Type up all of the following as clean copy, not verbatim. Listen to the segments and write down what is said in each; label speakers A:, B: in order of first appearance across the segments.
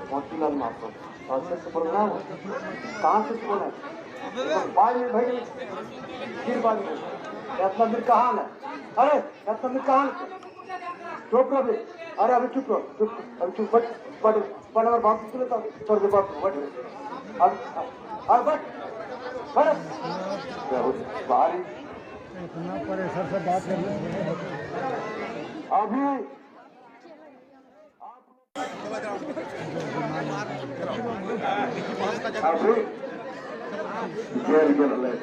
A: Motilal master से बोल रहा हूँ। कहाँ से बोल रहे? बाल में भाई फिर बाल में यात्रा कहाँ है? अरे यात्रा कहाँ है? चुप रहो। अरे अभी चुप रहो, चुप अभी चुप बट अगर बात सुन लेता छोड़ दे बात बट अब बट बाहर इतना पर सर से बात कर अभी
B: आंदोलन कर रहे हैं।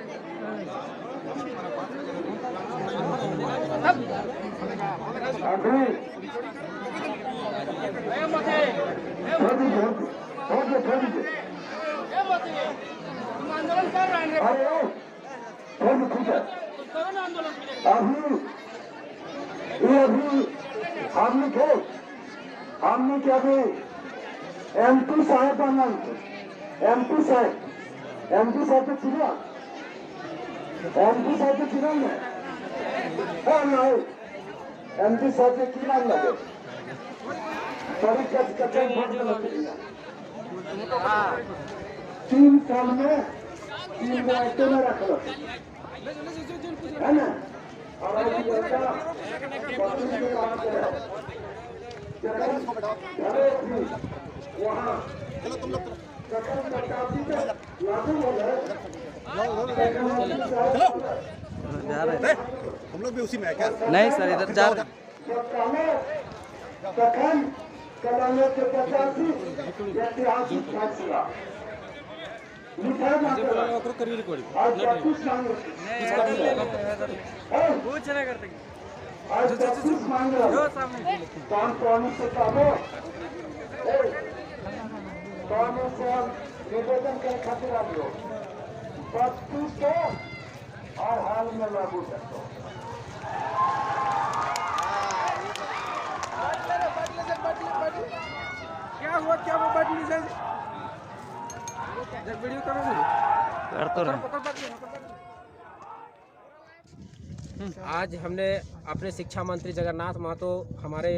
A: हमने क्या एमपी साहब बनना एमपी साहब तो चिना एमपी साहब तो चिना नहीं एमपी साहब से की नाम लगे परीक्षा 3 साल में 3 राइटों में रख लो है ना और वहाँ
C: हम लोग भी उसी में है क्या?
D: नहीं सर, इधर जा रहे
A: निवेदन कर खातिर आ गयो 3200 और हाल में लागू सकते
B: क्या हुआ? क्या वो बात नहीं चाहिए? जब वीडियो करोगे
D: कर तो रहे।
E: आज हमने अपने शिक्षा मंत्री जगन्नाथ महतो हमारे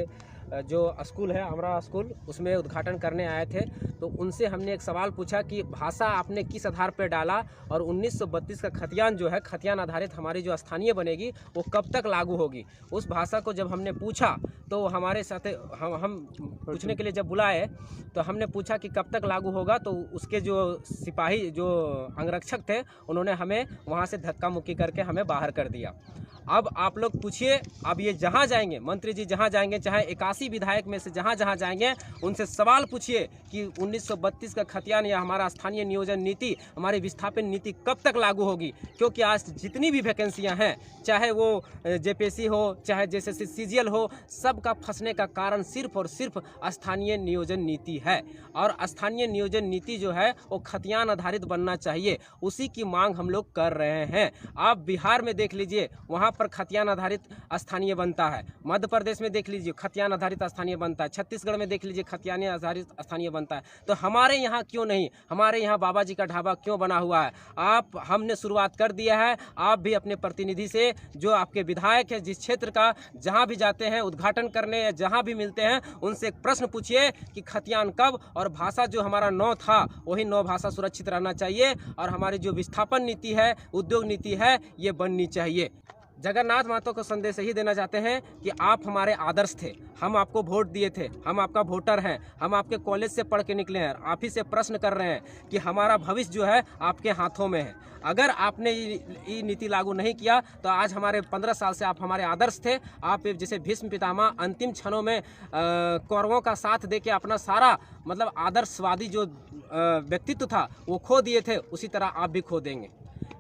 E: जो स्कूल है अमरा स्कूल उसमें उद्घाटन करने आए थे, तो उनसे हमने एक सवाल पूछा कि भाषा आपने किस आधार पर डाला और 1932 का खतियान जो है, खतियान आधारित हमारी जो स्थानीय बनेगी वो कब तक लागू होगी। उस भाषा को जब हमने पूछा तो हमारे साथ हम पूछने के लिए जब बुलाए तो हमने पूछा कि कब तक लागू होगा, तो उसके जो सिपाही जो अंगरक्षक थे उन्होंने हमें वहाँ से धक्का मुक्की करके हमें बाहर कर दिया। अब आप लोग पूछिए, अब ये जहाँ जाएंगे मंत्री जी, जहाँ जाएंगे चाहे 81 विधायक में से जहाँ जाएंगे उनसे सवाल पूछिए कि 1932 का खतियान या हमारा स्थानीय नियोजन नीति, हमारी विस्थापन नीति कब तक लागू होगी। क्योंकि आज जितनी भी वैकेंसियाँ हैं, चाहे वो जेपीएससी हो चाहे जेएसएससी सीजीएल हो, सबका फंसने का कारण सिर्फ और सिर्फ स्थानीय नियोजन नीति है। और स्थानीय नियोजन नीति जो है वो खतियान आधारित बनना चाहिए, उसी की मांग हम लोग कर रहे हैं। आप बिहार में देख लीजिए, वहाँ पर खतियान आधारित स्थानीय बनता है। मध्य प्रदेश में देख लीजिए खतियान आधारित स्थानीय बनता है। छत्तीसगढ़ में देख लीजिए खतियान आधारित स्थानीय बनता है। तो हमारे यहाँ क्यों नहीं? हमारे यहाँ बाबा जी का ढाबा क्यों बना हुआ है? हमने शुरुआत कर दिया है। आप भी अपने प्रतिनिधि से, जो आपके विधायक है जिस क्षेत्र का, जहाँ भी जाते हैं उद्घाटन करने या जहाँ भी मिलते हैं, उनसे एक प्रश्न पूछिए कि खतियान कब, और भाषा जो हमारा 9 था वही 9 भाषा सुरक्षित रहना चाहिए, और हमारी जो विस्थापन नीति है, उद्योग नीति है, ये बननी चाहिए। जगन्नाथ महतो को संदेश यही देना चाहते हैं कि आप हमारे आदर्श थे, हम आपको वोट दिए थे, हम आपका वोटर हैं, हम आपके कॉलेज से पढ़ के निकले हैं, आप ही से प्रश्न कर रहे हैं कि हमारा भविष्य जो है आपके हाथों में है। अगर आपने ये नीति लागू नहीं किया तो आज हमारे 15 साल से आप हमारे आदर्श थे। आप जैसे भीष्म पितामह अंतिम क्षणों में कौरवों का साथ दे के अपना सारा मतलब आदर्शवादी जो व्यक्तित्व था वो खो दिए थे, उसी तरह आप भी खो देंगे।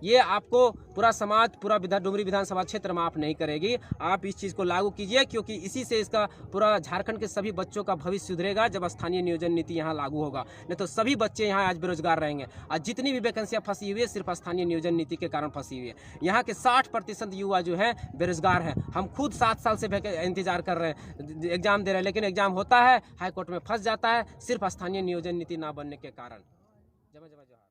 E: ये आपको पूरा समाज, पूरा डुमरी विधानसभा क्षेत्र में आप नहीं करेगी। आप इस चीज़ को लागू कीजिए, क्योंकि इसी से इसका पूरा झारखंड के सभी बच्चों का भविष्य सुधरेगा जब स्थानीय नियोजन नीति यहाँ लागू होगा। नहीं तो सभी बच्चे यहाँ आज बेरोजगार रहेंगे। आज जितनी भी वैकेंसियाँ फंसी हुई है सिर्फ स्थानीय नियोजन नीति के कारण फंसी हुई है। यहाँ के 60% युवा जो है बेरोजगार हैं। हम खुद 7 साल से इंतजार कर रहे हैं, एग्जाम दे रहे हैं, लेकिन एग्जाम होता है हाई कोर्ट में फंस जाता है सिर्फ स्थानीय नियोजन नीति ना बनने के कारण। जय जय जवाहर।